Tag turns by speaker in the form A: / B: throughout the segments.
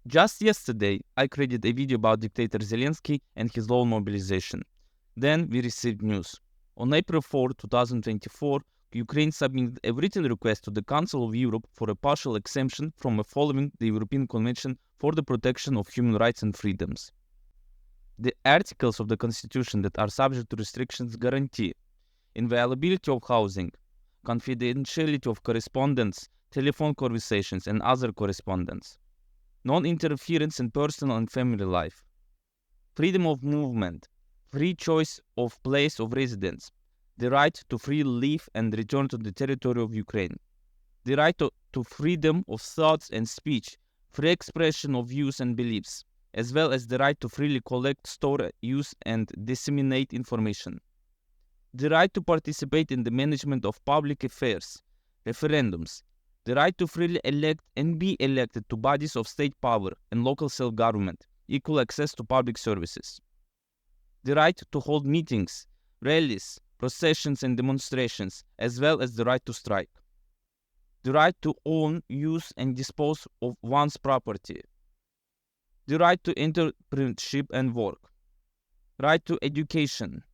A: Just yesterday, I created a video about dictator Zelensky and his low mobilization. Then we received news. On April 4, 2024, Ukraine submitted a written request to the Council of Europe for a partial exemption from following the European Convention for the Protection of Human Rights and Freedoms. The articles of the Constitution that are subject to restrictions guarantee inviolability of housing, confidentiality of correspondence, telephone conversations, and other correspondence, non-interference in personal and family life, freedom of movement, free choice of place of residence, the right to free leave and return to the territory of Ukraine, the right to freedom of thoughts and speech, free expression of views and beliefs, as well as the right to freely collect, store, use, and disseminate information, the right to participate in the management of public affairs, referendums, the right to freely elect and be elected to bodies of state power and local self-government, equal access to public services, the right to hold meetings, rallies, processions and demonstrations, as well as the right to strike, the right to own, use and dispose of one's property, the right to entrepreneurship and work, right to education.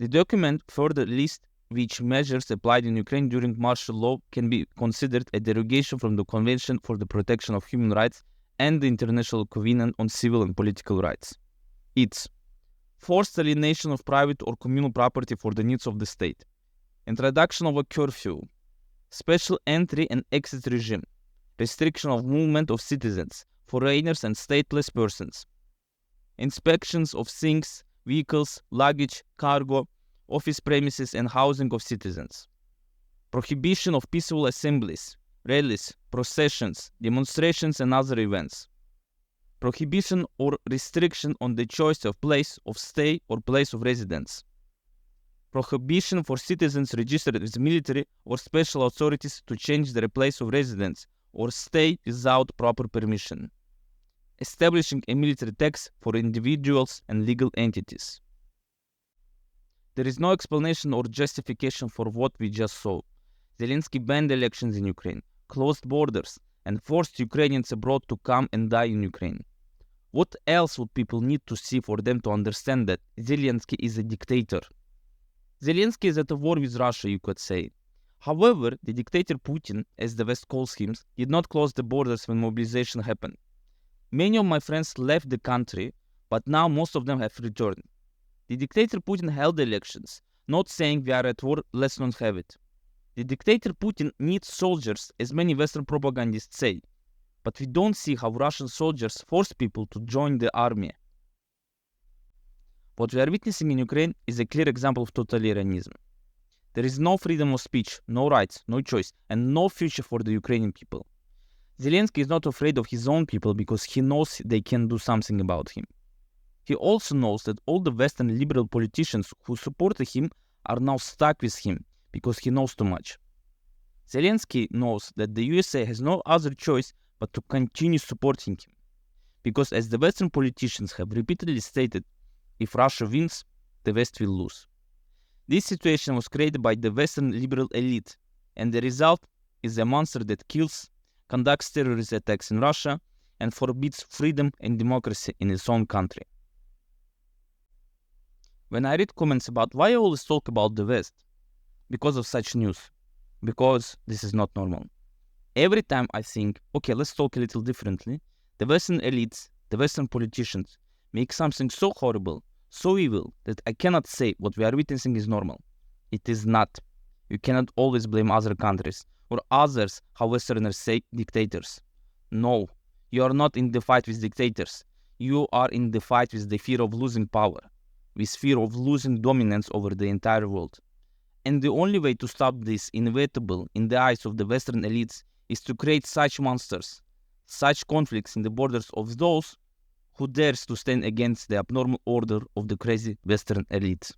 A: The document further lists which measures applied in Ukraine during martial law can be considered a derogation from the Convention for the Protection of Human Rights and the International Covenant on Civil and Political Rights. It's forced alienation of private or communal property for the needs of the state, introduction of a curfew, special entry and exit regime, restriction of movement of citizens, foreigners and stateless persons, inspections of things, vehicles, luggage, cargo, office premises and housing of citizens, prohibition of peaceful assemblies, rallies, processions, demonstrations and other events, prohibition or restriction on the choice of place of stay or place of residence, prohibition for citizens registered with military or special authorities to change their place of residence or stay without proper permission, establishing a military tax for individuals and legal entities. There is no explanation or justification for what we just saw. Zelensky banned elections in Ukraine, closed borders, and forced Ukrainians abroad to come and die in Ukraine. What else would people need to see for them to understand that Zelensky is a dictator? Zelensky is at war with Russia, you could say. However, the dictator Putin, as the West calls him, did not close the borders when mobilization happened. Many of my friends left the country, but now most of them have returned. The dictator Putin held elections, not saying we are at war, let's not have it. The dictator Putin needs soldiers, as many Western propagandists say, but we don't see how Russian soldiers force people to join the army. What we are witnessing in Ukraine is a clear example of totalitarianism. There is no freedom of speech, no rights, no choice, and no future for the Ukrainian people. Zelensky is not afraid of his own people because he knows they can do something about him. He also knows that all the Western liberal politicians who supported him are now stuck with him because he knows too much. Zelensky knows that the USA has no other choice but to continue supporting him. Because as the Western politicians have repeatedly stated, if Russia wins, the West will lose. This situation was created by the Western liberal elite, and the result is a monster that kills, conducts terrorist attacks in Russia, and forbids freedom and democracy in its own country. When I read comments about why I always talk about the West, because of such news, because this is not normal. Every time I think, okay, let's talk a little differently, the Western elites, the Western politicians, make something so horrible, so evil, that I cannot say what we are witnessing is normal. It is not. You cannot always blame other countries, or others, how Westerners say, dictators. No, you are not in the fight with dictators. You are in the fight with the fear of losing power, with fear of losing dominance over the entire world. And the only way to stop this inevitable in the eyes of the Western elites is to create such monsters, such conflicts in the borders of those who dares to stand against the abnormal order of the crazy Western elites.